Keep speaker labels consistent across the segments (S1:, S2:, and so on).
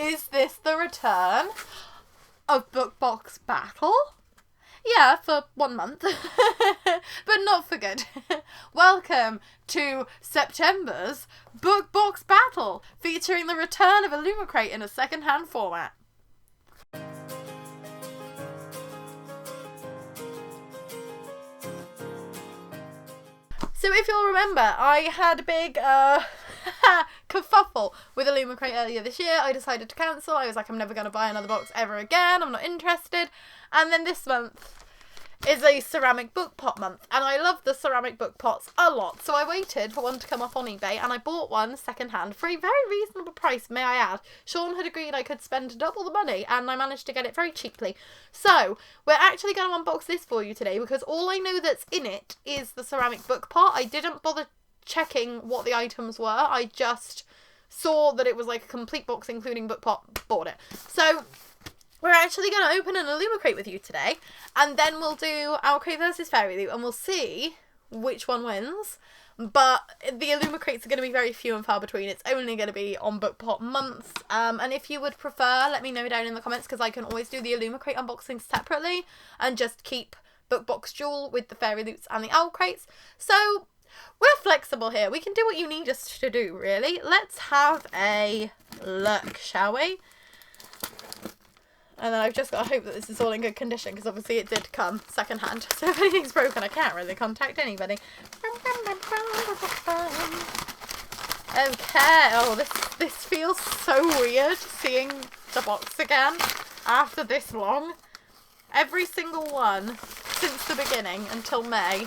S1: Is this the return of Book Box Battle? Yeah, for 1 month, but not for good. Welcome to September's Book Box Battle, featuring the return of Illumicrate in a second-hand format. So if you'll remember, I had a big kerfuffle with Illumicrate earlier this year. I decided to cancel. I was like, I'm never going to buy another box ever again. I'm not interested. And then this month is a ceramic book pot month, and I love the ceramic book pots a lot, so I waited for one to come up on eBay, and I bought one second hand for a very reasonable price, may I add. Sean had agreed I could spend double the money, and I managed to get it very cheaply. So we're actually going to unbox this for you today, because all I know that's in it is the ceramic book pot. I didn't bother checking what the items were. I just saw that it was like a complete box including book pot, bought it. So we're actually going to open an Illumicrate with you today, and then we'll do OwlCrate versus FairyLoot, and we'll see which one wins. But the Illumicrates are going to be very few and far between. It's only going to be on book pot months. And if you would prefer, let me know down in the comments, because I can always do the Illumicrate unboxings separately and just keep Book Box Duel with the FairyLoots and the OwlCrates. So we're flexible here. We can do what you need us to do, really. Let's have a look, shall we? And then I've just got to hope that this is all in good condition, because obviously it did come second hand. So if anything's broken, I can't really contact anybody. Okay. Oh, this feels so weird, seeing the box again after this long. Every single one since the beginning until May.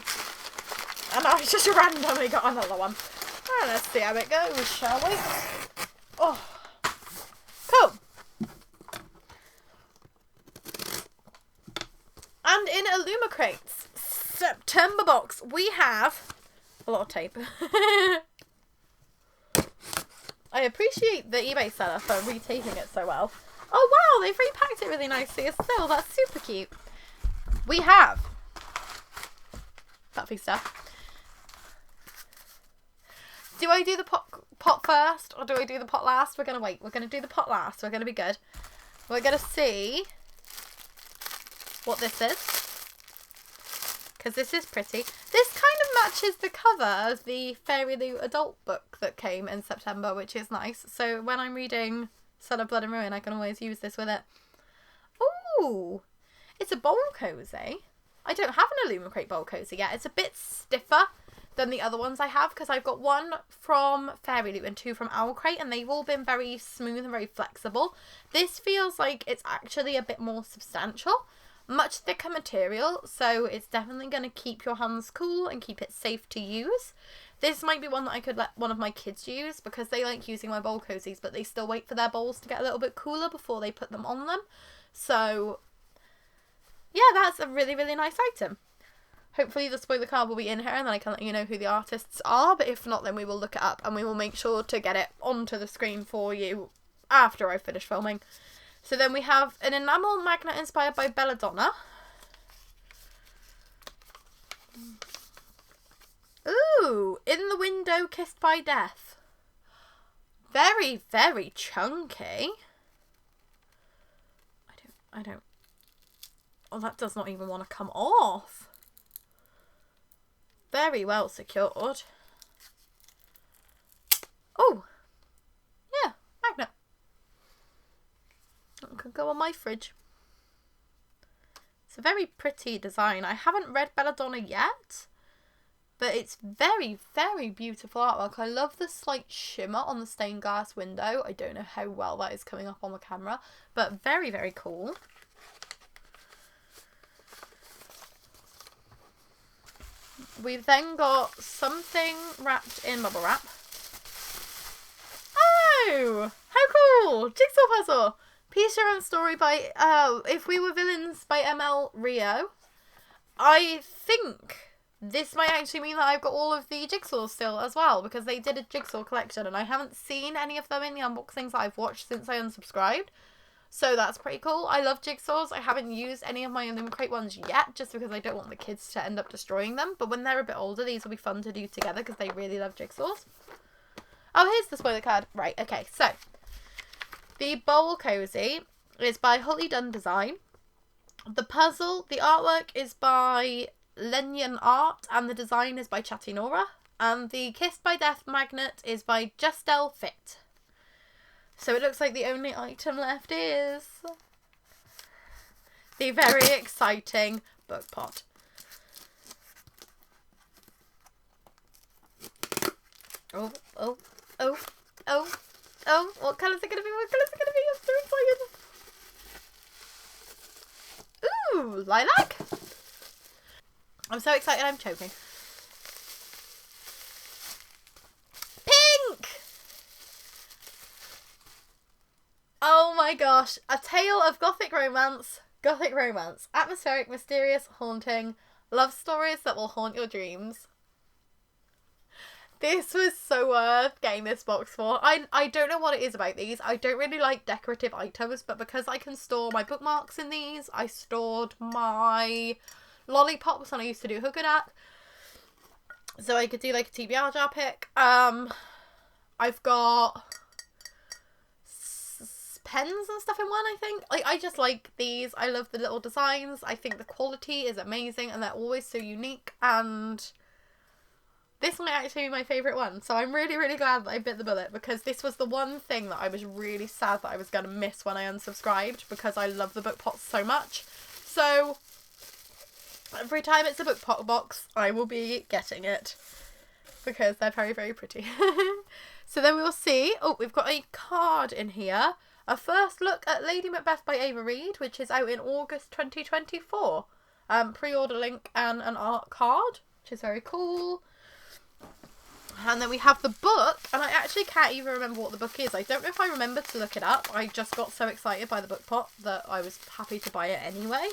S1: And I just randomly got another one. Well, let's see how it goes, shall we? Oh, cool. And in Illumicrate's September box, we have a lot of tape. I appreciate the eBay seller for retaping it so well. Oh wow, they've repacked it really nicely as well. That's super cute. We have puffy stuff. Do I do the pot first, or do I do the pot last? We're going to wait. We're going to do the pot last. We're going to be good. We're going to see what this is, because this is pretty. This kind of matches the cover of the FairyLoot adult book that came in September, which is nice. So when I'm reading Son of Blood and Ruin, I can always use this with it. Ooh, it's a bowl cozy. I don't have an Illumicrate bowl cozy yet. It's a bit stiffer than the other ones I have, because I've got one from FairyLoot and 2 from OwlCrate, and they've all been very smooth and very flexible. This feels like it's actually a bit more substantial. Much thicker material, so it's definitely going to keep your hands cool and keep it safe to use. This might be one that I could let one of my kids use, because they like using my bowl cozies, but they still wait for their bowls to get a little bit cooler before they put them on them. So yeah, that's a really, really nice item. Hopefully the spoiler card will be in here, and then I can let you know who the artists are, but if not, then we will look it up and we will make sure to get it onto the screen for you after I finish filming. So then we have an enamel magnet inspired by Belladonna. Ooh, In the Window, Kissed by Death. Very, very chunky. I don't. Oh, that does not even want to come off. Very well secured. Oh, yeah, magnet. That could go on my fridge. It's a very pretty design. I haven't read Belladonna yet, but it's very, very beautiful artwork. I love the slight shimmer on the stained glass window. I don't know how well that is coming up on the camera, but very, very cool. We've then got something wrapped in bubble wrap. Oh, how cool! Jigsaw puzzle. Piece Your Own Story by If We Were Villains by ML Rio. I think this might actually mean that I've got all of the jigsaws still as well, because they did a jigsaw collection and I haven't seen any of them in the unboxings that I've watched since I unsubscribed. So that's pretty cool. I love jigsaws. I haven't used any of my Illumicrate ones yet, just because I don't want the kids to end up destroying them. But when they're a bit older, these will be fun to do together, because they really love jigsaws. Oh, here's the spoiler card. Right, okay, so The bowl cozy is by Holly Dunn Design. The puzzle, the artwork is by Lenyon Art and the design is by Chatty Nora. And the Kissed by Death magnet is by Justel Fit. So it looks like the only item left is the very exciting book pot. Oh, oh, oh, oh, oh. What colour is it going to be? What colour is it going to be? I'm so excited. Ooh, lilac. I'm so excited I'm choking. Pink! Oh my gosh. A tale of gothic romance. Gothic romance. Atmospheric, mysterious, haunting. Love stories that will haunt your dreams. This was so worth getting this box for. I don't know what it is about these. I don't really like decorative items, but because I can store my bookmarks in these, I stored my lollipops when I used to do Hoogadak. So I could do like a TBR jar pick. I've got pens and stuff in one, I think. Like, I just like these. I love the little designs. I think the quality is amazing and they're always so unique, and this might actually be my favourite one. So I'm really, really glad that I bit the bullet, because this was the one thing that I was really sad that I was going to miss when I unsubscribed, because I love the book pots so much. So every time it's a book pot box, I will be getting it because they're very, very pretty. So then we will see. Oh, we've got a card in here. A first look at Lady Macbeth by Ava Reid, which is out in August 2024. Pre-order link and an art card, which is very cool. And then we have the book, and I actually can't even remember what the book is. I don't know if I remember to look it up. I just got so excited by the book pot that I was happy to buy it anyway.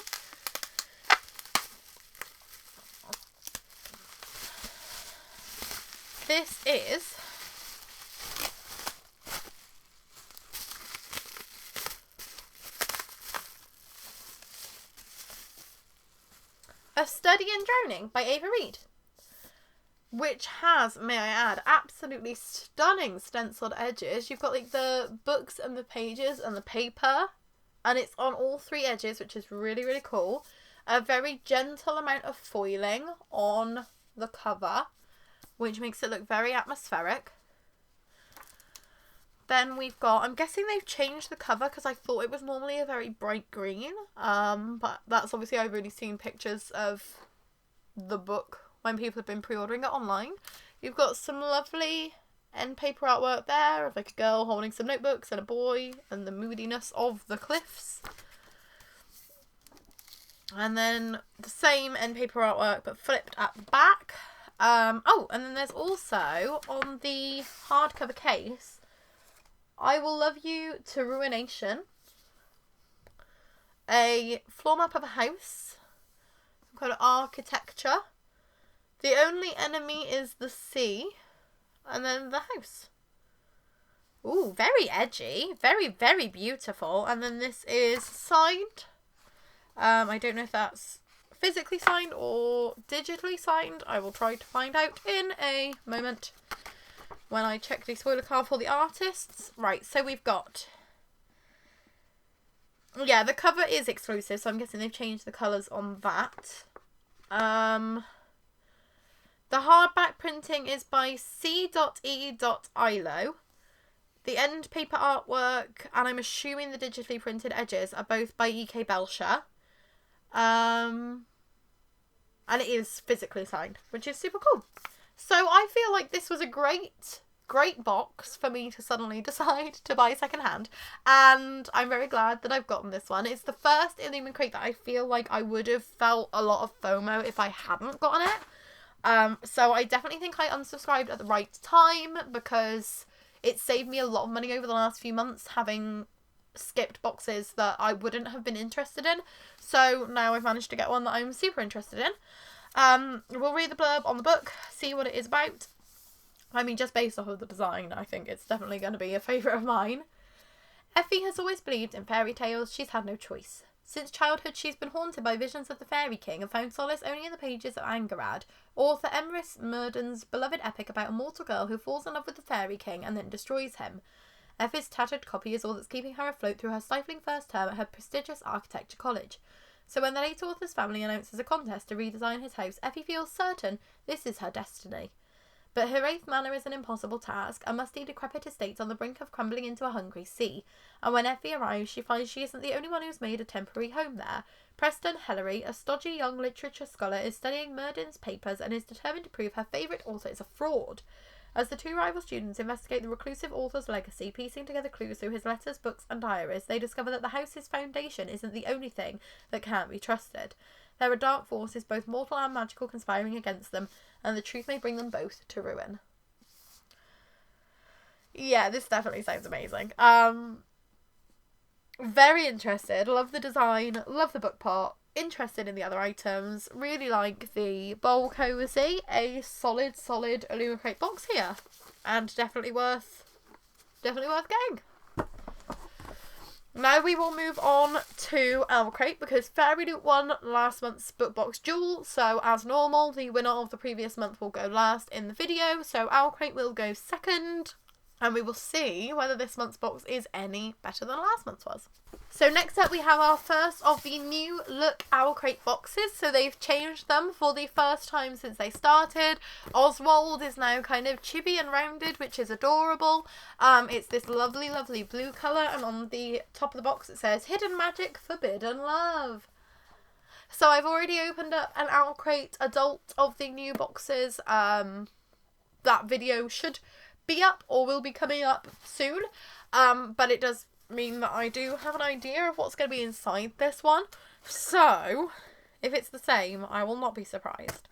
S1: This is A Study in Drowning by Ava Reid, which has, may I add, absolutely stunning stenciled edges. You've got like the books and the pages and the paper, and it's on all three edges, which is really, really cool. A very gentle amount of foiling on the cover, which makes it look very atmospheric. Then we've got, I'm guessing they've changed the cover because I thought it was normally a very bright green. But that's obviously, I've already seen pictures of the book when people have been pre-ordering it online. You've got some lovely end paper artwork there of like a girl holding some notebooks and a boy and the moodiness of the cliffs. And then the same end paper artwork but flipped at the back. Oh, and then there's also on the hardcover case, I Will Love You to Ruination, a floor map of a house, some kind of architecture. The only enemy is the sea, and then the house. Ooh, very edgy, very, very beautiful. And then this is signed. I don't know if that's physically signed or digitally signed. I will try to find out in a moment when I check the spoiler card for the artists. Right, so we've got, yeah, the cover is exclusive, so I'm guessing they've changed the colours on that. The hardback printing is by C.E.Ilo. The end paper artwork, and I'm assuming the digitally printed edges, are both by E.K. Belsher. And it is physically signed, which is super cool. So I feel like this was a great box for me to suddenly decide to buy secondhand. And I'm very glad that I've gotten this one. It's the first Illumicrate that I feel like I would have felt a lot of FOMO if I hadn't gotten it. So I definitely think I unsubscribed at the right time, because it saved me a lot of money over the last few months having skipped boxes that I wouldn't have been interested in. So now I've managed to get one that I'm super interested in. We'll read the blurb on the book, see what it is about. I mean, just based off of the design, I think it's definitely going to be a favourite of mine. Effie has always believed in fairy tales. She's had no choice. Since childhood, she's been haunted by visions of the Fairy King and found solace only in the pages of Angarad, author Emrys Murden's beloved epic about a mortal girl who falls in love with the Fairy King and then destroys him. Effie's tattered copy is all that's keeping her afloat through her stifling first term at her prestigious architecture college. So when the late author's family announces a contest to redesign his house, Effie feels certain this is her destiny. But her 8th manor is an impossible task, a musty, decrepit estate on the brink of crumbling into a hungry sea. And when Effie arrives, she finds she isn't the only one who's made a temporary home there. Preston Hellery, a stodgy young literature scholar, is studying Murdin's papers and is determined to prove her favourite author is a fraud. As the two rival students investigate the reclusive author's legacy, piecing together clues through his letters, books and diaries, they discover that the house's foundation isn't the only thing that can't be trusted. There are dark forces, both mortal and magical, conspiring against them, and the truth may bring them both to ruin. Yeah, this definitely sounds amazing. Very interested. Love the design. Love the book part. Interested in the other items. Really like the bowl cozy. A solid Illumicrate box here, and definitely worth getting. Now we will move on to OwlCrate, because FairyLoot won last month's book box duel, so as normal, the winner of the previous month will go last in the video, so OwlCrate will go second, and we will see whether this month's box is any better than last month's was. So next up we have our first of the new look OwlCrate boxes, so they've changed them for the first time since they started. Oswald is now kind of chibi and rounded, which is adorable. It's this lovely blue colour, and on the top of the box it says Hidden Magic, Forbidden Love. So I've already opened up an OwlCrate adult of the new boxes. That video should be up or will be coming up soon, but it does mean that I do have an idea of what's going to be inside this one, so if it's the same, I will not be surprised.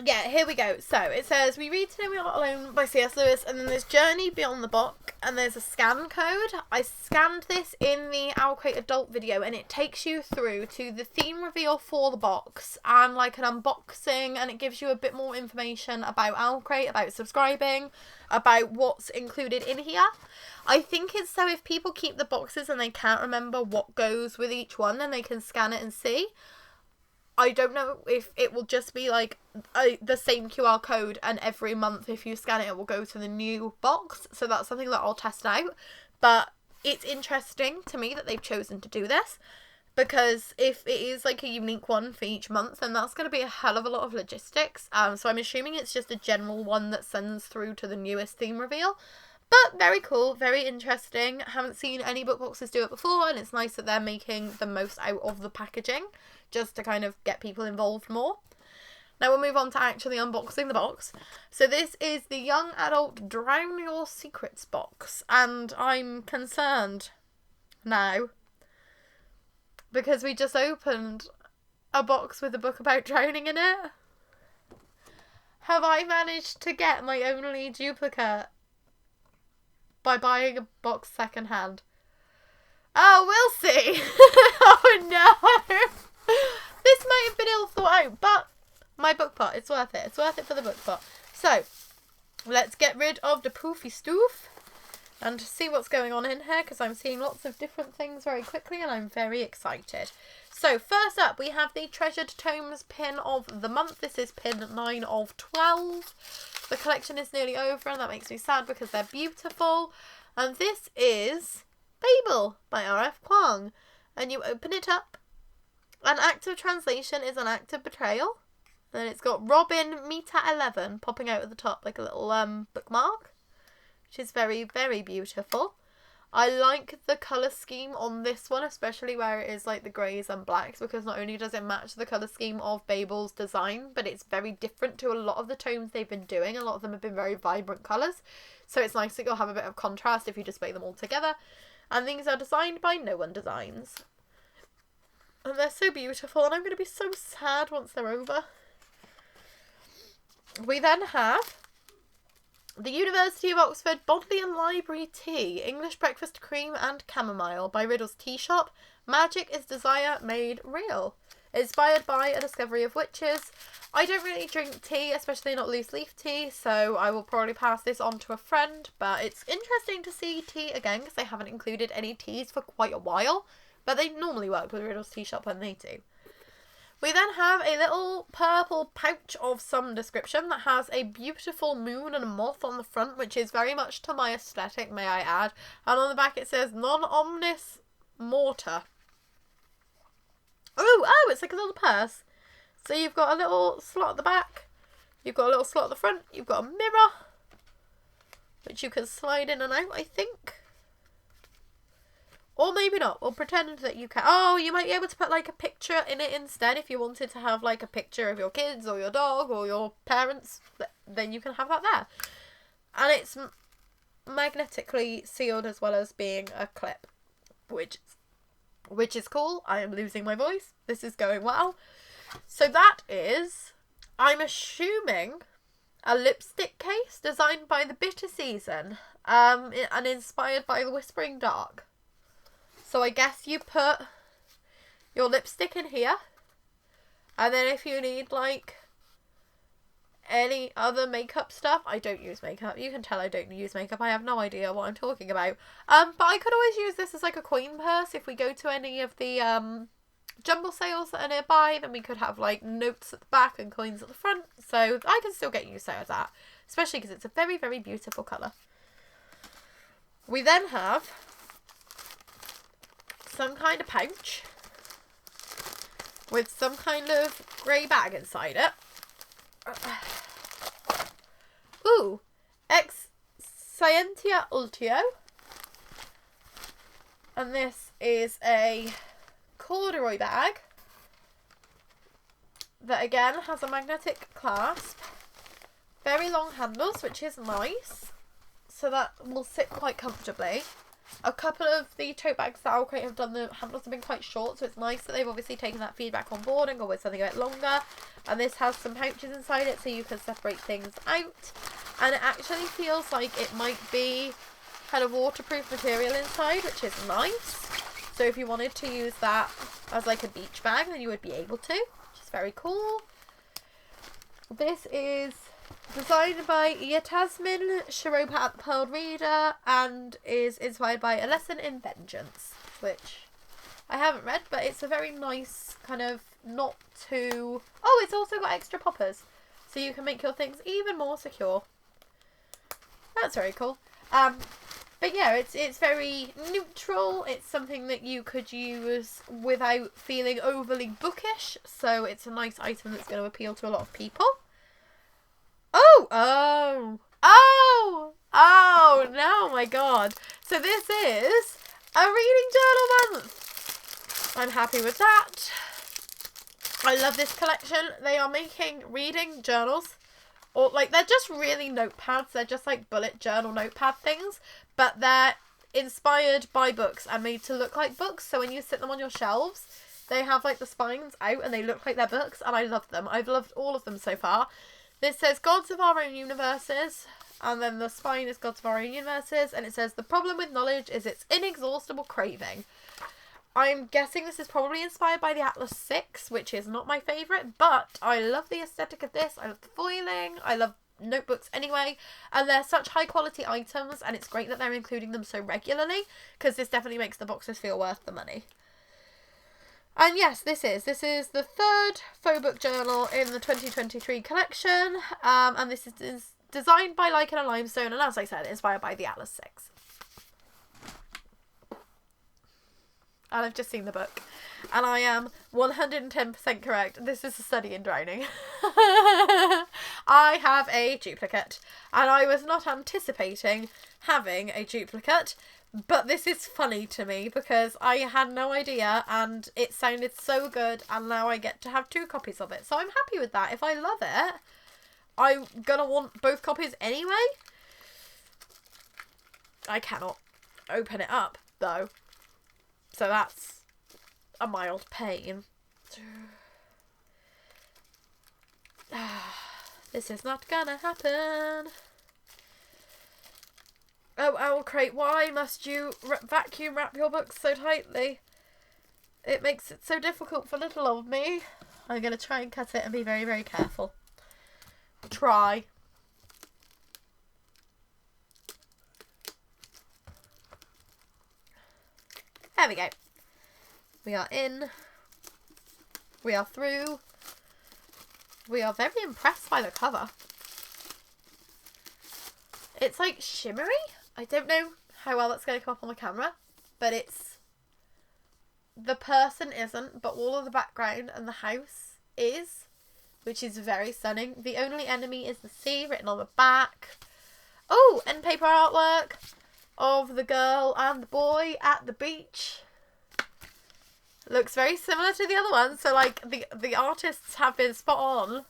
S1: Yeah, here we go. So it says, we read Today We Are Not Alone by C.S. Lewis, and then there's Journey Beyond the Book, and there's a scan code. I scanned this in the OwlCrate adult video, and it takes you through to the theme reveal for the box and like an unboxing, and it gives you a bit more information about OwlCrate, about subscribing, about what's included in here. I think it's so if people keep the boxes and they can't remember what goes with each one, then they can scan it and see. I don't know if it will just be like the same QR code, and every month if you scan it, it will go to the new box. So that's something that I'll test out. But it's interesting to me that they've chosen to do this, because if it is like a unique one for each month, then that's going to be a hell of a lot of logistics. So I'm assuming it's just a general one that sends through to the newest theme reveal. But very cool, very interesting. Haven't seen any book boxes do it before, and it's nice that they're making the most out of the packaging, just to kind of get people involved more. Now we'll move on to actually unboxing the box. So this is the Young Adult Drown Your Secrets box, and I'm concerned now because we just opened a box with a book about drowning in it. Have I managed to get my only duplicate by buying a box secondhand? Oh, we'll see. Oh no. This might have been ill thought out, but my book pot, it's worth it. It's worth it for the book pot. So, let's get rid of the poofy stoof and see what's going on in here, because I'm seeing lots of different things very quickly and I'm very excited. So, first up, we have the Treasured Tomes pin of the month. This is pin 9 of 12. The collection is nearly over, and that makes me sad because they're beautiful. And this is Babel by R.F. Kuang. And you open it up. An act of translation is an act of betrayal. Then it's got Robin Meta 11 popping out at the top like a little bookmark, which is very, very beautiful. I like the colour scheme on this one, especially where it is like the greys and blacks, because not only does it match the colour scheme of Babel's design, but it's very different to a lot of the tomes they've been doing. A lot of them have been very vibrant colours, so it's nice that you'll have a bit of contrast if you display them all together. And these are designed by No One Designs. And they're so beautiful, and I'm going to be so sad once they're over. We then have the University of Oxford Bodleian Library Tea, English Breakfast Cream and Chamomile by Riddle's Tea Shop. Magic is Desire Made Real. Inspired by A Discovery of Witches. I don't really drink tea, especially not loose leaf tea, so I will probably pass this on to a friend, but it's interesting to see tea again, because they haven't included any teas for quite a while. But they normally work with Riddle's Tea Shop when they do. We then have a little purple pouch of some description that has a beautiful moon and a moth on the front, which is very much to my aesthetic, may I add. And on the back it says non omnis morta. Oh, it's like a little purse. So you've got a little slot at the back, you've got a little slot at the front, you've got a mirror, which you can slide in and out, I think. Or maybe not. We'll pretend that you can. Oh, you might be able to put like a picture in it instead if you wanted to have like a picture of your kids or your dog or your parents. Then you can have that there. And it's magnetically sealed as well as being a clip, which is cool. I am losing my voice. This is going well. So that is, I'm assuming, a lipstick case designed by the Bitter Season and inspired by the Whispering Dark. So I guess you put your lipstick in here, and then if you need like any other makeup stuff, I don't use makeup. You can tell I don't use makeup. I have no idea what I'm talking about. But I could always use this as like a coin purse if we go to any of the jumble sales that are nearby. Then we could have like notes at the back and coins at the front. So I can still get used to that, especially because it's a very, very beautiful colour. We then have some kind of pouch with some kind of grey bag inside it. Ooh, Ex Scientia Ultio. And this is a corduroy bag that again has a magnetic clasp. Very long handles, which is nice. So that will sit quite comfortably. A couple of the tote bags that OwlCrate have done, the handles have been quite short, so it's nice that they've obviously taken that feedback on board and gone with something a bit longer. And this has some pouches inside it so you can separate things out. And it actually feels like it might be kind of waterproof material inside, which is nice. So if you wanted to use that as like a beach bag, then you would be able to, which is very cool. This is designed by Yasmin Sharopa at the Pearl Reader and is inspired by A Lesson in Vengeance, which I haven't read, but it's a very nice kind of not too... Oh, it's also got extra poppers, so you can make your things even more secure. That's very cool. But yeah, it's very neutral. It's something that you could use without feeling overly bookish, so it's a nice item that's going to appeal to a lot of people. Oh, no, my God. So this is a reading journal month. I'm happy with that. I love this collection. They are making reading journals, or like they're just really notepads. They're just like bullet journal notepad things, but they're inspired by books and made to look like books. So when you sit them on your shelves, they have like the spines out and they look like they're books, and I love them. I've loved all of them so far. This says Gods of Our Own Universes, and then the spine is Gods of Our Own Universes, and it says the problem with knowledge is its inexhaustible craving. I'm guessing this is probably inspired by the Atlas 6, which is not my favourite, but I love the aesthetic of this. I love the foiling. I love notebooks anyway, and they're such high quality items, and it's great that they're including them so regularly, because this definitely makes the boxes feel worth the money. And yes, this is the third faux book journal in the 2023 collection, and this is designed by Lichen and Limestone, and as I said, inspired by the Atlas 6. And I've just seen the book, and I am 110% correct. This is a study in drowning. I have a duplicate, and I was not anticipating having a duplicate, but this is funny to me because I had no idea, and it sounded so good, and now I get to have 2 copies of it. So I'm happy with that. If I love it, I'm gonna want both copies anyway. I cannot open it up, though. So that's a mild pain. This is not gonna happen. Oh, OwlCrate, why must you vacuum wrap your books so tightly? It makes it so difficult for little old me. I'm going to try and cut it and be very, very careful. Try. There we go. We are in. We are through. We are very impressed by the cover. It's like shimmery. I don't know how well that's going to come up on the camera, but it's... The person isn't, but all of the background and the house is, which is very stunning. The only enemy is the sea, written on the back. Oh, end paper artwork of the girl and the boy at the beach. Looks very similar to the other one, so like the artists have been spot on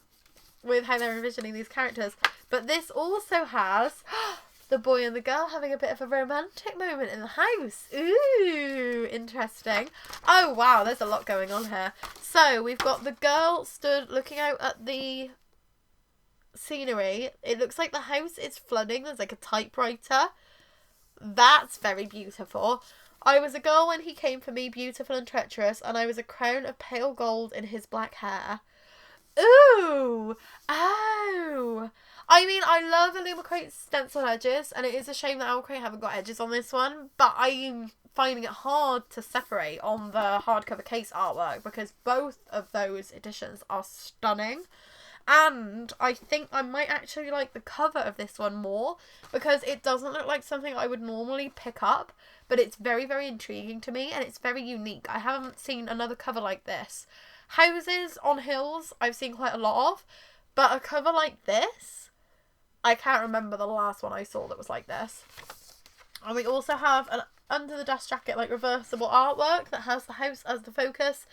S1: with how they're envisioning these characters. But this also has the boy and the girl having a bit of a romantic moment in the house. Ooh, interesting. Oh wow, there's a lot going on here. So we've got the girl stood looking out at the scenery. It looks like the house is flooding. There's like a typewriter. That's very beautiful. I was a girl when he came for me, beautiful and treacherous, and I was a crown of pale gold in his black hair. Ooh! Oh! I mean, I love Illumicrate's stencil edges, and it is a shame that OwlCrate haven't got edges on this one, but I'm finding it hard to separate on the hardcover case artwork, because both of those editions are stunning. And I think I might actually like the cover of this one more, because it doesn't look like something I would normally pick up, but it's very, very intriguing to me, and it's very unique. I haven't seen another cover like this. Houses on hills I've seen quite a lot of, but a cover like this, I can't remember the last one I saw that was like this. And we also have an under the dust jacket, like, reversible artwork that has the house as the focus.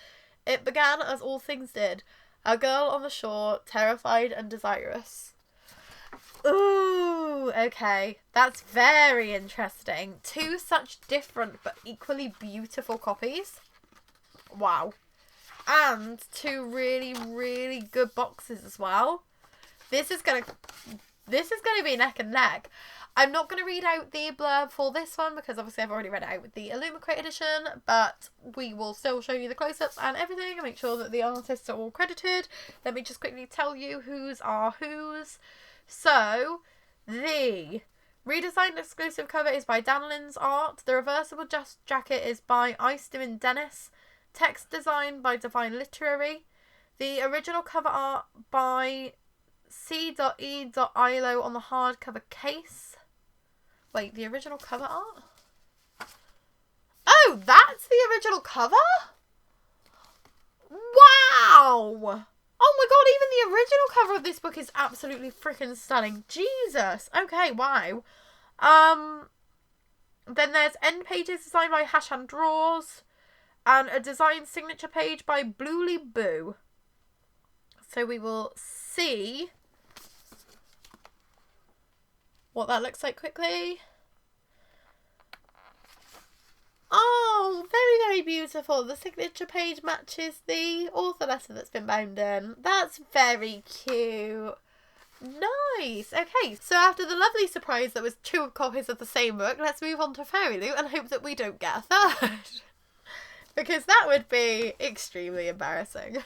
S1: It began as all things did. A girl on the shore, terrified and desirous. Ooh, okay. That's very interesting. Two such different but equally beautiful copies. Wow. And two really, really good boxes as well. This is gonna be neck and neck. I'm not going to read out the blurb for this one because obviously I've already read it out with the Illumicrate edition, but we will still show you the close-ups and everything and make sure that the artists are all credited. Let me just quickly tell you whose are whose. So, the redesigned exclusive cover is by Dan Lynn's art. The reversible jacket is by Alyce and Dennis. Text design by Divine Literary. The original cover art by C.E.Ilo on the hardcover case. Wait, the original cover art? Oh, that's the original cover? Wow! Oh my god, even the original cover of this book is absolutely freaking stunning. Jesus. Okay, wow. Then there's end pages designed by Hashan Draws. And a design signature page by Bluely Boo. So we will see what that looks like quickly. Oh, very, very beautiful. The signature page matches the author letter that's been bound in. That's very cute. Nice. Okay, so after the lovely surprise that was 2 copies of the same book, let's move on to FairyLoot and hope that we don't get a third. Because that would be extremely embarrassing.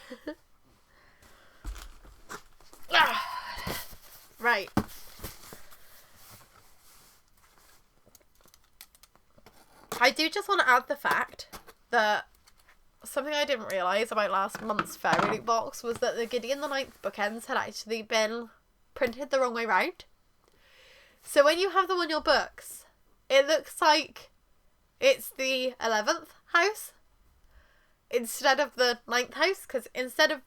S1: Right. I do just want to add the fact that something I didn't realise about last month's FairyLoot box was that the Gideon the Ninth bookends had actually been printed the wrong way round. So when you have them on your books, it looks like it's the 11th house instead of the 9th house, because instead of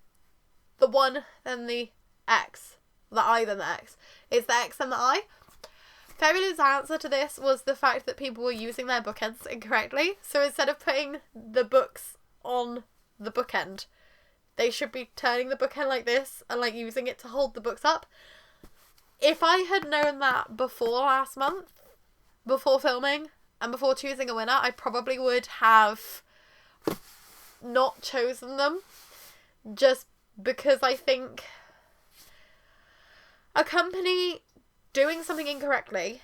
S1: the 1 then the X, the I then the X, it's the X and the I. FairyLoot's answer to this was the fact that people were using their bookends incorrectly. So instead of putting the books on the bookend, they should be turning the bookend like this and like using it to hold the books up. If I had known that before last month, before filming and before choosing a winner, I probably would have not chosen them, just because I think a company doing something incorrectly,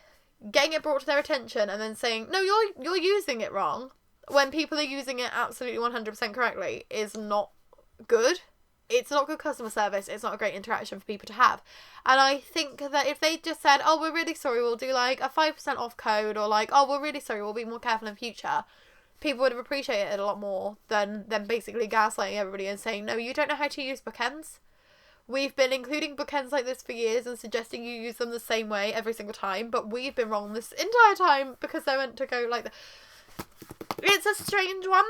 S1: getting it brought to their attention, and then saying, no, you're using it wrong, when people are using it absolutely 100% correctly, is not good. It's not good customer service. It's not a great interaction for people to have. And I think that if they just said, oh, we're really sorry, we'll do like a 5% off code, or like, oh, we're really sorry, we'll be more careful in future, people would have appreciated it a lot more than basically gaslighting everybody and saying, no, you don't know how to use bookends. We've been including bookends like this for years and suggesting you use them the same way every single time, but we've been wrong this entire time because they're meant to go like that. It's a strange one.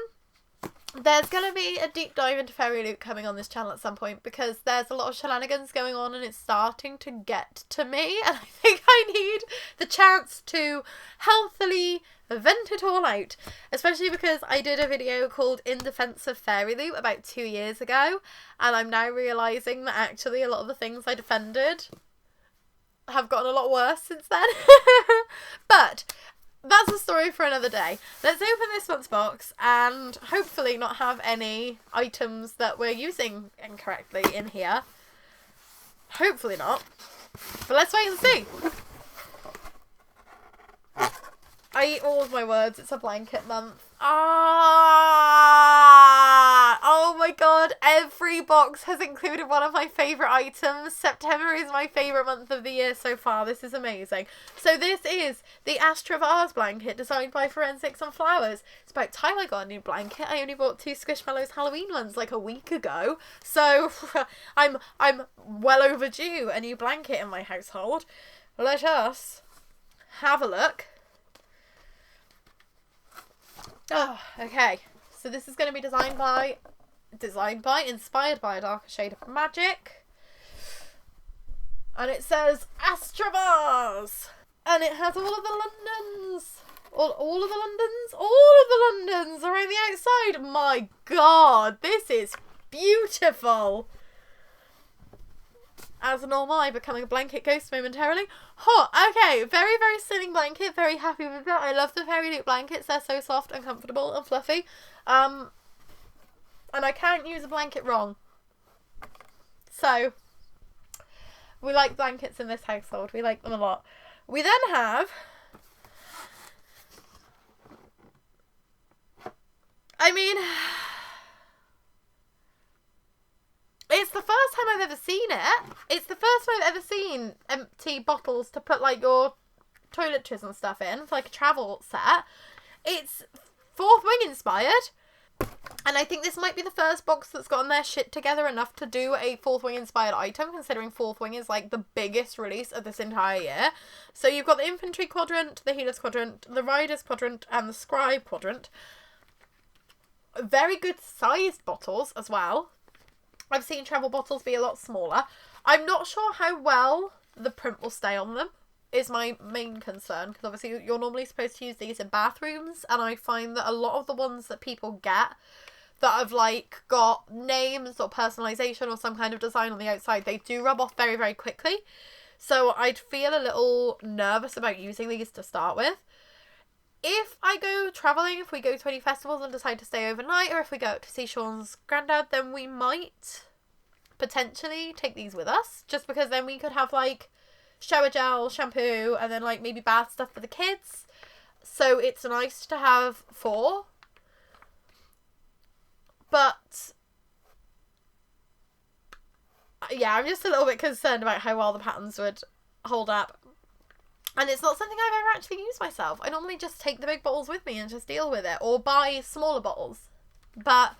S1: There's going to be a deep dive into FairyLoot coming on this channel at some point because there's a lot of shenanigans going on and it's starting to get to me, and I think I need the chance to healthily vent it all out, especially because I did a video called In Defense of FairyLoot about 2 years ago, and I'm now realising that actually a lot of the things I defended have gotten a lot worse since then. But that's a story for another day. Let's open this month's box and hopefully not have any items that we're using incorrectly in here. Hopefully not. But let's wait and see. I eat all of my words. It's a blanket month. Oh my god. Every box has included one of my favourite items. September is my favourite month of the year so far. This is amazing. So this is the Astra Vase blanket designed by Forensics and Flowers. It's about time I got a new blanket. I only bought 2 Squishmallows Halloween ones like a week ago. So I'm well overdue a new blanket in my household. Let us have a look. Oh, okay. So this is going to be inspired by a darker shade of magic. And it says Astra Vase. And it has all of the Londons. All of the Londons? All of the Londons are on the outside. My god, this is beautiful. As normal, I'm becoming a blanket ghost momentarily. Hot. Okay, very, very stunning blanket. Very happy with that. I love the FairyLoot blankets. They're so soft and comfortable and fluffy. And I can't use a blanket wrong. So, we like blankets in this household. We like them a lot. We then have... I mean... It's the first time I've ever seen it. It's the first time I've ever seen empty bottles to put like your toiletries and stuff in for like a travel set. It's Fourth Wing inspired. And I think this might be the first box that's gotten their shit together enough to do a Fourth Wing inspired item, considering Fourth Wing is like the biggest release of this entire year. So you've got the Infantry quadrant, the Healers quadrant, the Riders quadrant, and the Scribe quadrant. Very good sized bottles as well. I've seen travel bottles be a lot smaller. I'm not sure how well the print will stay on them, is my main concern, because obviously you're normally supposed to use these in bathrooms, and I find that a lot of the ones that people get that have like got names or personalization or some kind of design on the outside, they do rub off very, very quickly. So I'd feel a little nervous about using these to start with. If I go travelling, if we go to any festivals and decide to stay overnight, or if we go out to see Sean's granddad, then we might potentially take these with us. Just because then we could have like shower gel, shampoo, and then like maybe bath stuff for the kids. So it's nice to have 4. But yeah, I'm just a little bit concerned about how well the patterns would hold up. And it's not something I've ever actually used myself. I normally just take the big bottles with me and just deal with it. Or buy smaller bottles. But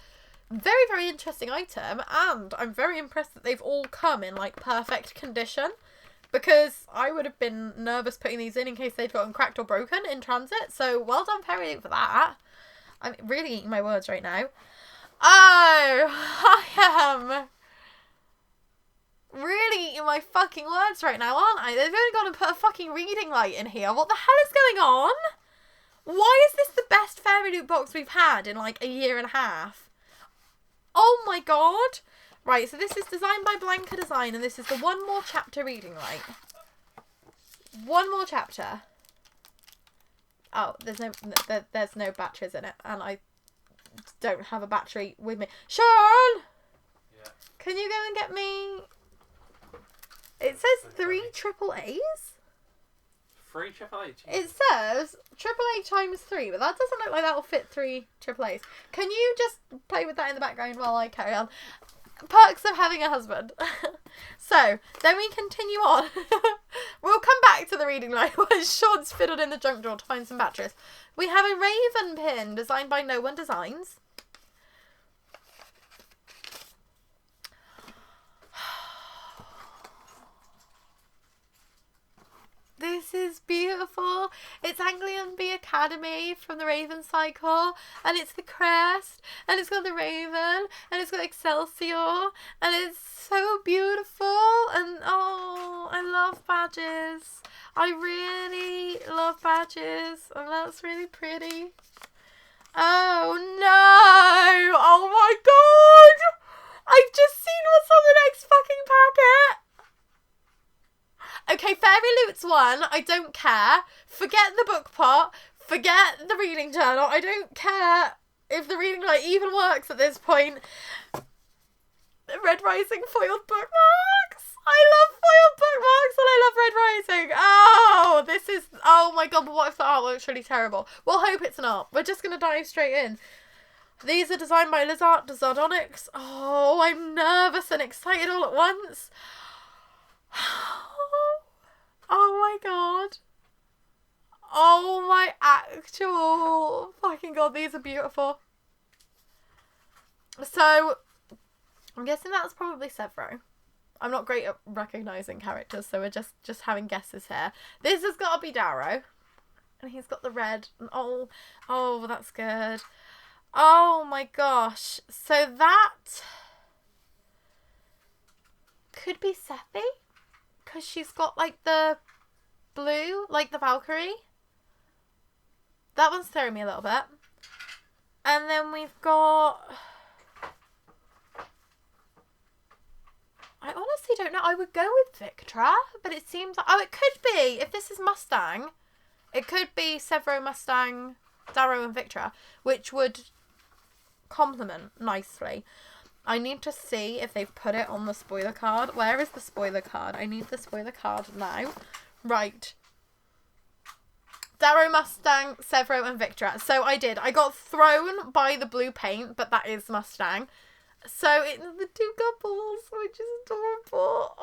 S1: very, very interesting item. And I'm very impressed that they've all come in like perfect condition. Because I would have been nervous putting these in case they'd gotten cracked or broken in transit. So well done FairyLoot for that. I'm really eating my words right now. Oh, I am... really eating my fucking words right now, aren't I? They've only got to put a fucking reading light in here. What the hell is going on? Why is this the best FairyLoot box we've had in like a year and a half? Oh my god. Right, so this is designed by Blanca Design, and this is the One More Chapter reading light. One more chapter. Oh, there's no batteries in it, and I don't have a battery with me. Sean! Yeah. Can you go and get me... It says 3 triple A's?
S2: 3 triple A's?
S1: It says triple A times 3, but that doesn't look like that will fit 3 triple A's. Can you just play with that in the background while I carry on? perks of having a husband. So, then we continue on. We'll come back to the reading light when Sean's fiddled in the junk drawer to find some batteries. We have a raven pin designed by No One Designs. This is beautiful. It's Anglian Bee Academy from the Raven Cycle, and it's the crest, and it's got the raven, and it's got Excelsior, and it's so beautiful. And oh, I love badges. I really love badges, and that's really pretty. Oh no! Oh my god! I've just seen what's on the next fucking packet. Okay, FairyLoot's one. I don't care. Forget the book pot. Forget the reading journal. I don't care if the reading light even works at this point. Red Rising foiled bookmarks. I love foiled bookmarks and I love Red Rising. Oh, this is... Oh my god, but what if the artwork's really terrible? We'll hope it's not. We're just going to dive straight in. These are designed by Lizard Zardonics. Oh, I'm nervous and excited all at once. Oh my god. Oh my actual fucking god, these are beautiful. So, I'm guessing that's probably Severo. I'm not great at recognising characters, so we're just having guesses here. This has got to be Darrow. And he's got the red. And oh, that's good. Oh my gosh. So that could be Sephi. Because she's got, like, the blue, like the Valkyrie. That one's throwing me a little bit. And then we've got... I honestly don't know. I would go with Victra, but it seems like... Oh, it could be. If this is Mustang, it could be Severo, Mustang, Darrow and Victra, which would complement nicely. I need to see if they've put it on the spoiler card. Where is the spoiler card? I need the spoiler card now. Right. Darrow, Mustang, Severo and Victra. So I did. I got thrown by the blue paint, but that is Mustang. So it's the two couples, which is adorable.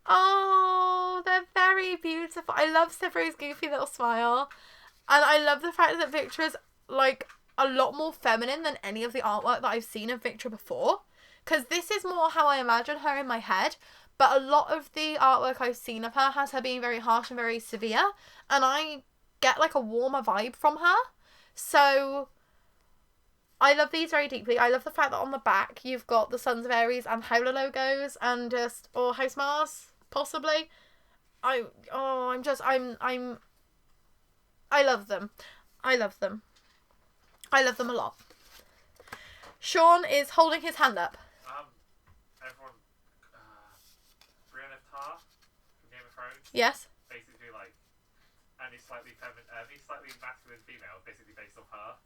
S1: Oh, they're very beautiful. I love Severo's goofy little smile. And I love the fact that Victra's, like, a lot more feminine than any of the artwork that I've seen of Victra before. Because this is more how I imagine her in my head. But a lot of the artwork I've seen of her has her being very harsh and very severe. And I get, like, a warmer vibe from her. So I love these very deeply. I love the fact that on the back you've got the Sons of Aries and Howler logos and just, or House Mars, possibly. I love them. I love them. I love them a lot. Sean is holding his hand up.
S2: Everyone, Brienne of Tarth from Game of Thrones.
S1: Yes.
S2: Basically, like, and he's slightly feminine, he's slightly masculine female, basically based off her.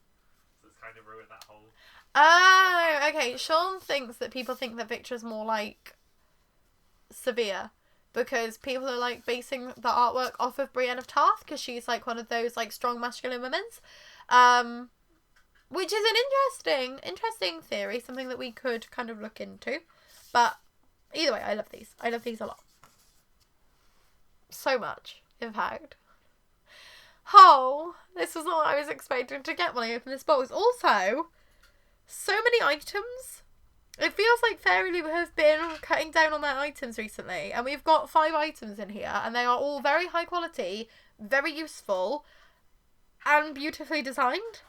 S2: So it's kind of ruined that whole.
S1: Oh, okay. Sean thinks that people think that Victra's more like severe because people are like basing the artwork off of Brienne of Tarth because she's like one of those like strong masculine women's. Which is an interesting theory, something that we could kind of look into. But either way, I love these. I love these a lot. So much, in fact. Oh, this was not what I was expecting to get when I opened this box. Also, so many items. It feels like FairyLoot has been cutting down on their items recently. And we've got 5 items in here. And they are all very high quality, very useful, and beautifully designed.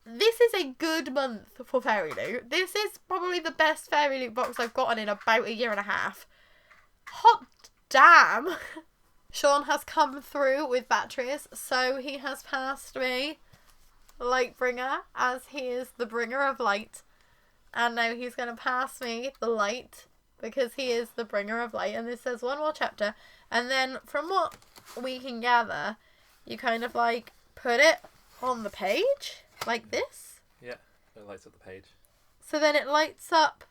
S1: This is a good month for FairyLoot. This is probably the best FairyLoot box I've gotten in about a year and a half. Hot damn. Sean has come through with batteries, so he has passed me Lightbringer, as he is the bringer of light. And now he's going to pass me the light, because he is the bringer of light. And this says one more chapter. And then, from what we can gather, you kind of like put it on the page. Like this?
S2: Yeah, it lights up the page.
S1: So then it lights up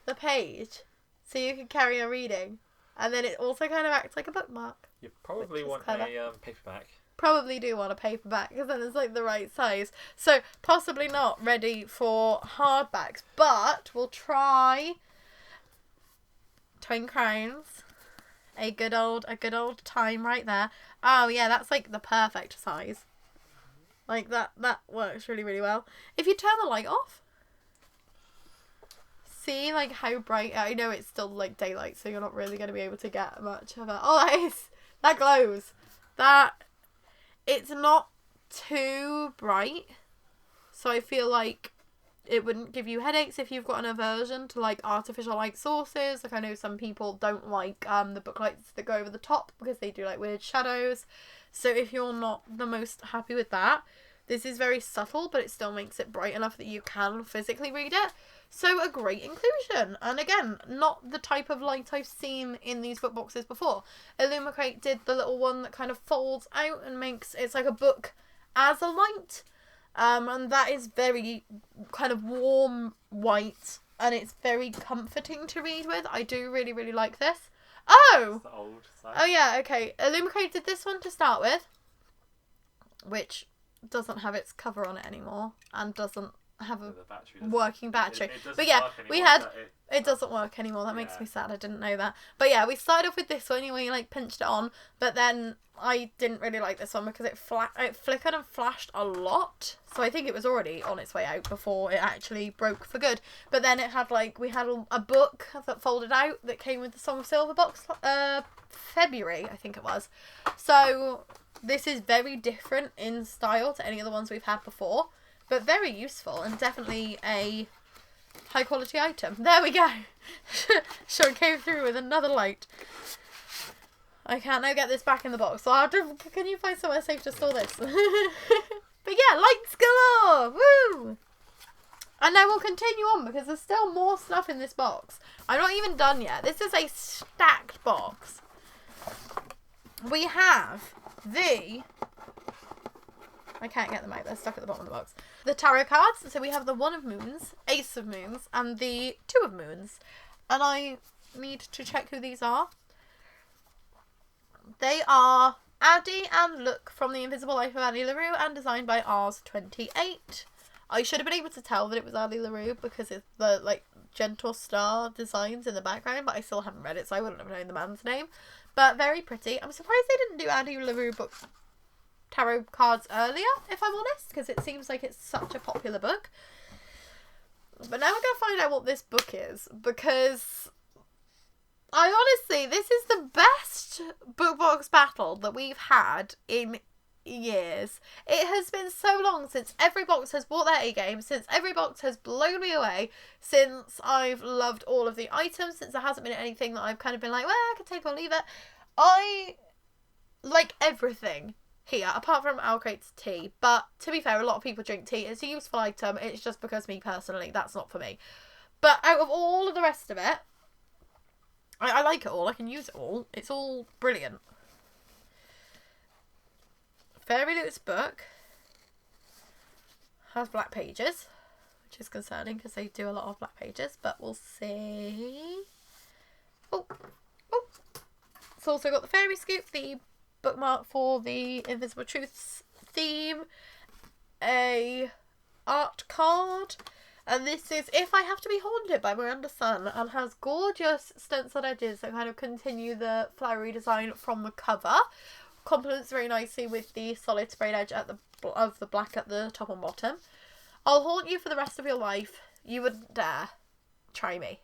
S1: the page so you can carry on reading. And then it also kind of acts like a bookmark.
S2: You probably want
S1: clever.
S2: a paperback
S1: probably do want a paperback because then it's like the right size. So possibly not ready for hardbacks, but we'll try Twin Crowns. A good old time right there. Oh yeah, that's like the perfect size. Like that works really, really well. If you turn the light off, see like how bright. I know it's still like daylight, so you're not really going to be able to get much of it. Oh, that glows. It's not too bright, so I feel like it wouldn't give you headaches if you've got an aversion to like artificial light sources. Like I know some people don't like the book lights that go over the top because they do like weird shadows. So if you're not the most happy with that, this is very subtle, but it still makes it bright enough that you can physically read it. So a great inclusion. And again, not the type of light I've seen in these book boxes before. Illumicrate did the little one that kind of folds out and makes, it's like a book as a light. And that is very kind of warm white, and it's very comforting to read with. I do really, really like this. Oh!
S2: It's the old side.
S1: Oh yeah, okay. Illumicrate did this one to start with, which doesn't have its cover on it anymore, and doesn't have a working battery. But yeah, we had... It doesn't work anymore. That makes me sad. I didn't know that. But yeah, we started off with this one where you like pinched it on. But then I didn't really like this one because it flickered and flashed a lot. So I think it was already on its way out before it actually broke for good. But then it had like, we had a book that folded out that came with the Song of Silver box. February, I think it was. So this is very different in style to any of the ones we've had before. But very useful and definitely a high quality item. There we go. Sean came through with another light. I can't now get this back in the box. So I'll have to, can you find somewhere safe to store this? But yeah, lights galore! Woo! And then we'll continue on because there's still more stuff in this box. I'm not even done yet. This is a stacked box. We have the... I can't get them out. They're stuck at the bottom of the box. The tarot cards. So we have the One of Moons, Ace of Moons, and the Two of Moons. And I need to check who these are. They are Addie and Look from The Invisible Life of Addie LaRue and designed by Rs28. I should have been able to tell that it was Addie LaRue because it's the like gentle star designs in the background, but I still haven't read it, so I wouldn't have known the man's name. But very pretty. I'm surprised they didn't do Addie LaRue books tarot cards earlier, if I'm honest, because it seems like it's such a popular book. But now we're going to find out what this book is, because I honestly, this is the best book box battle that we've had in years. It has been so long since every box has bought their A-game, since every box has blown me away, since I've loved all of the items, since there hasn't been anything that I've kind of been like, well, I can take or leave it. I like everything here, apart from OwlCrate's tea. But to be fair, a lot of people drink tea. It's a useful item. It's just because me personally, that's not for me. But out of all of the rest of it, I like it all. I can use it all. It's all brilliant. FairyLoot's book has black pages, which is concerning because they do a lot of black pages, but we'll see. Oh. It's also got the Fairy Scoop, the bookmark for the Invisible Truths theme, a art card, and this is If I Have to Be Haunted by Miranda Sun, and has gorgeous stenciled edges that kind of continue the flowery design from the cover. Complements very nicely with the solid sprayed edge at of the black at the top and bottom. I'll haunt you for the rest of your life. You wouldn't dare. Try me.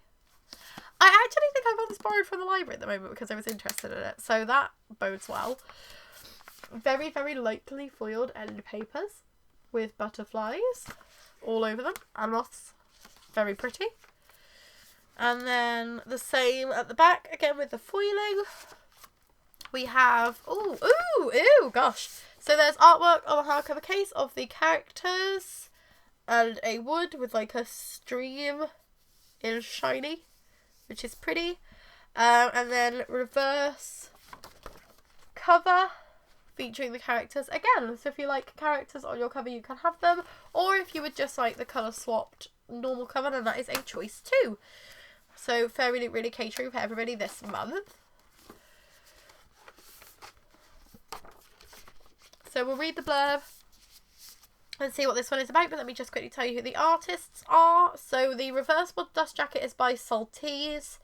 S1: I actually think I got this borrowed from the library at the moment because I was interested in it, so that bodes well. Very, very lightly foiled end papers with butterflies all over them and moths. Very pretty. And then the same at the back, again with the foiling. We have, gosh. So there's artwork on the hardcover case of the characters and a wood with like a stream in shiny, which is pretty. And then reverse cover featuring the characters again. So if you like characters on your cover, you can have them. Or if you would just like the colour swapped normal cover, then that is a choice too. So FairyLoot really catering for everybody this month. So we'll read the blurb and see what this one is about, but let me just quickly tell you who the artists are. So the reversible dust jacket is by Saltese.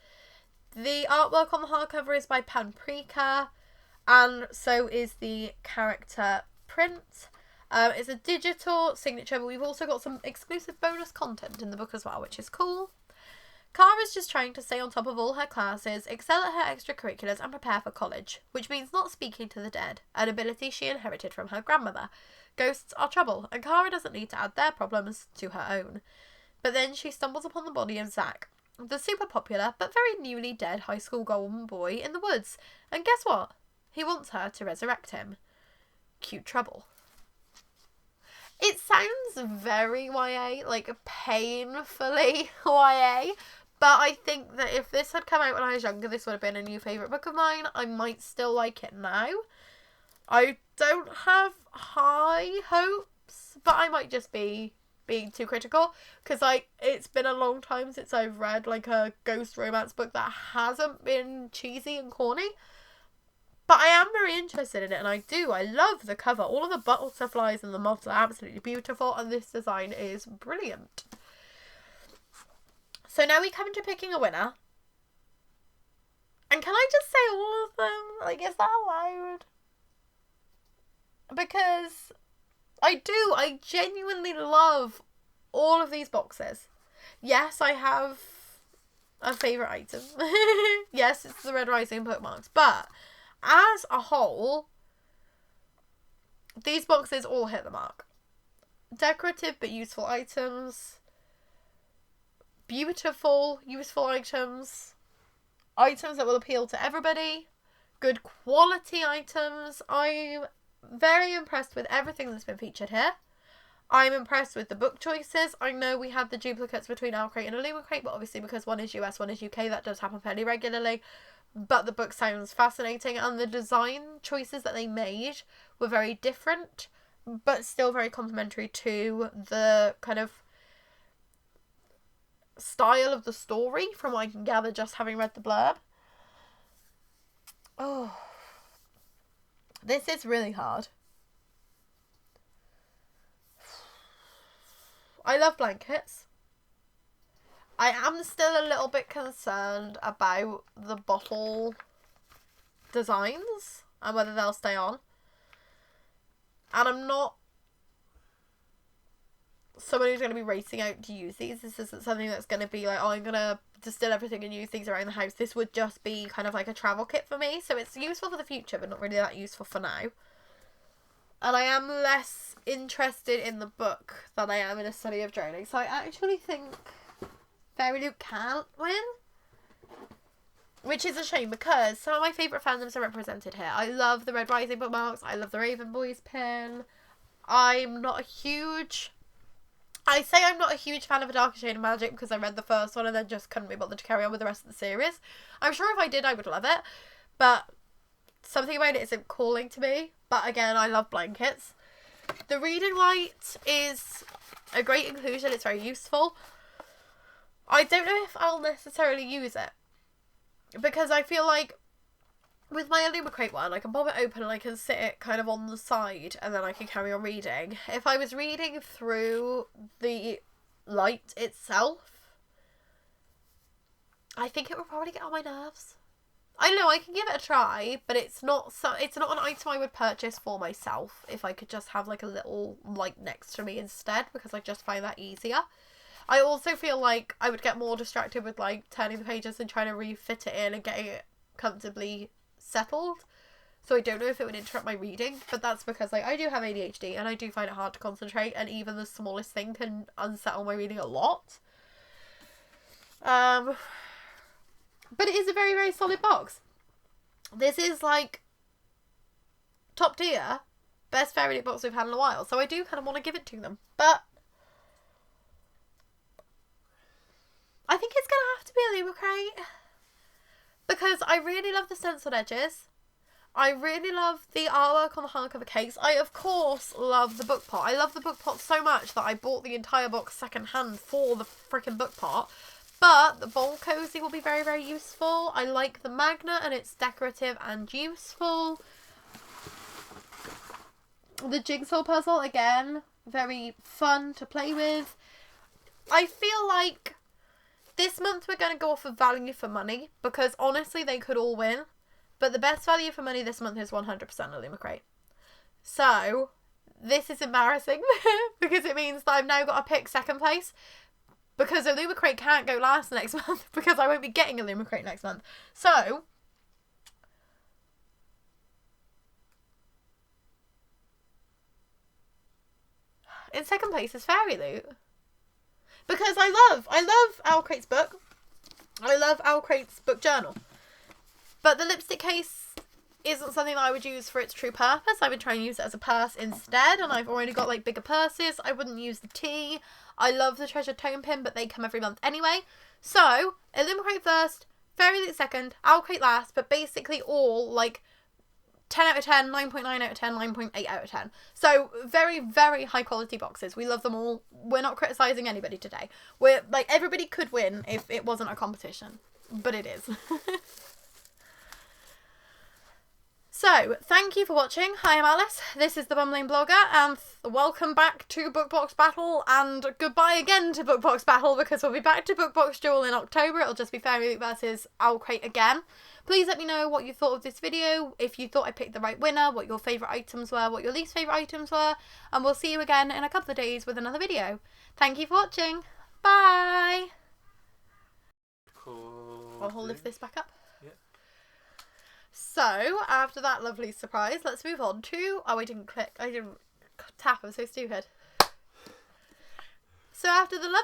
S1: The artwork on the hardcover is by Panprika, and so is the character print. It's a digital signature, but we've also got some exclusive bonus content in the book as well, which is cool. Kara's just trying to stay on top of all her classes, excel at her extracurriculars, and prepare for college, which means not speaking to the dead, an ability she inherited from her grandmother. Ghosts are trouble, and Kara doesn't need to add their problems to her own. But then she stumbles upon the body of Zach, the super popular but very newly dead high school golden boy in the woods, and guess what? He wants her to resurrect him. Cute trouble. It sounds very YA, like painfully YA, but I think that if this had come out when I was younger, this would have been a new favourite book of mine. I might still like it now. I don't have high hopes, but I might just be being too critical, because like it's been a long time since I've read like a ghost romance book that hasn't been cheesy and corny. But I am very interested in it, and I love the cover. All of the butterflies and the moths are absolutely beautiful, and this design is brilliant. So now we come to picking a winner. And can I just say all of them? Like, is that allowed? Because I genuinely love all of these boxes. Yes, I have a favourite item. Yes, it's the Red Rising bookmarks, but as a whole, these boxes all hit the mark. Decorative but useful items. Beautiful, useful items. Items that will appeal to everybody. Good quality items. I'm very impressed with everything that's been featured here. I'm impressed with the book choices. I know we had the duplicates between OwlCrate and Illumicrate, but obviously because one is US, one is UK, that does happen fairly regularly. But the book sounds fascinating, and the design choices that they made were very different, but still very complementary to the kind of style of the story, from what I can gather just having read the blurb. Oh, this is really hard. I love blankets. I am still a little bit concerned about the bottle designs and whether they'll stay on. And I'm not someone who's going to be racing out to use these. This isn't something that's going to be like, oh, I'm going to distill everything and use things around the house. This would just be kind of like a travel kit for me. So it's useful for the future, but not really that useful for now. And I am less interested in the book than I am in a study of drowning. So I actually think FairyLoot can't win, which is a shame because some of my favourite fandoms are represented here. I love the Red Rising bookmarks. I love the Raven Boys pin. I'm not a huge fan of A Darker Shade of Magic because I read the first one and then just couldn't be bothered to carry on with the rest of the series. I'm sure if I did, I would love it, but something about it isn't calling to me. But again, I love blankets. The reading light is a great inclusion. It's very useful. I don't know if I'll necessarily use it, because I feel like with my Illumicrate one, I can pop it open and I can sit it kind of on the side and then I can carry on reading. If I was reading through the light itself, I think it would probably get on my nerves. I know I can give it a try, but it's not an item I would purchase for myself if I could just have like a little light next to me instead, because I just find that easier. I also feel like I would get more distracted with like turning the pages and trying to refit it in and getting it comfortably settled. So I don't know if it would interrupt my reading, but that's because like I do have ADHD and I do find it hard to concentrate, and even the smallest thing can unsettle my reading a lot. But it is a very, very solid box. This is like top tier, best FairyLoot box we've had in a while. So I do kind of want to give it to them. But I think it's going to have to be a Illumicrate, because I really love the stenciled edges. I really love the artwork on the hardcover case. I, of course, love the book pot. I love the book pot so much that I bought the entire box second hand for the freaking book pot. But the bowl cozy will be very, very useful. I like the magnet and it's decorative and useful. The jigsaw puzzle, again, very fun to play with. I feel like this month we're going to go off of value for money, because honestly they could all win. But the best value for money this month is 100% Illumicrate. So, this is embarrassing because it means that I've now got to pick second place. Because Illumicrate can't go last next month because I won't be getting Illumicrate next month. So, in second place is FairyLoot. Because I love OwlCrate's book. I love OwlCrate's book journal. But the lipstick case isn't something that I would use for its true purpose. I would try and use it as a purse instead, and I've already got like bigger purses. I wouldn't use the tea. I love the treasure tome pin, but they come every month anyway. So, Illumicrate first, FairyLoot second, OwlCrate last, but basically all like 10 out of 10, 9.9 out of 10, 9.8 out of 10. So, very, very high quality boxes. We love them all. We're not criticising anybody today. We're like, everybody could win if it wasn't a competition. But it is. So, thank you for watching. I am Alyce, this is the Bumbling Blogger, and welcome back to Bookbox Battle, and goodbye again to Bookbox Battle, because we'll be back to Bookbox Duel in October. It'll just be FairyLoot versus OwlCrate again. Please let me know what you thought of this video, if you thought I picked the right winner, what your favourite items were, what your least favourite items were, and we'll see you again in a couple of days with another video. Thank you for watching. Bye!
S2: Cool.
S1: I'll lift this back up.
S2: Yeah.
S1: So, after that lovely surprise, let's move on to... Oh, I didn't tap, I'm so stupid. So after the lovely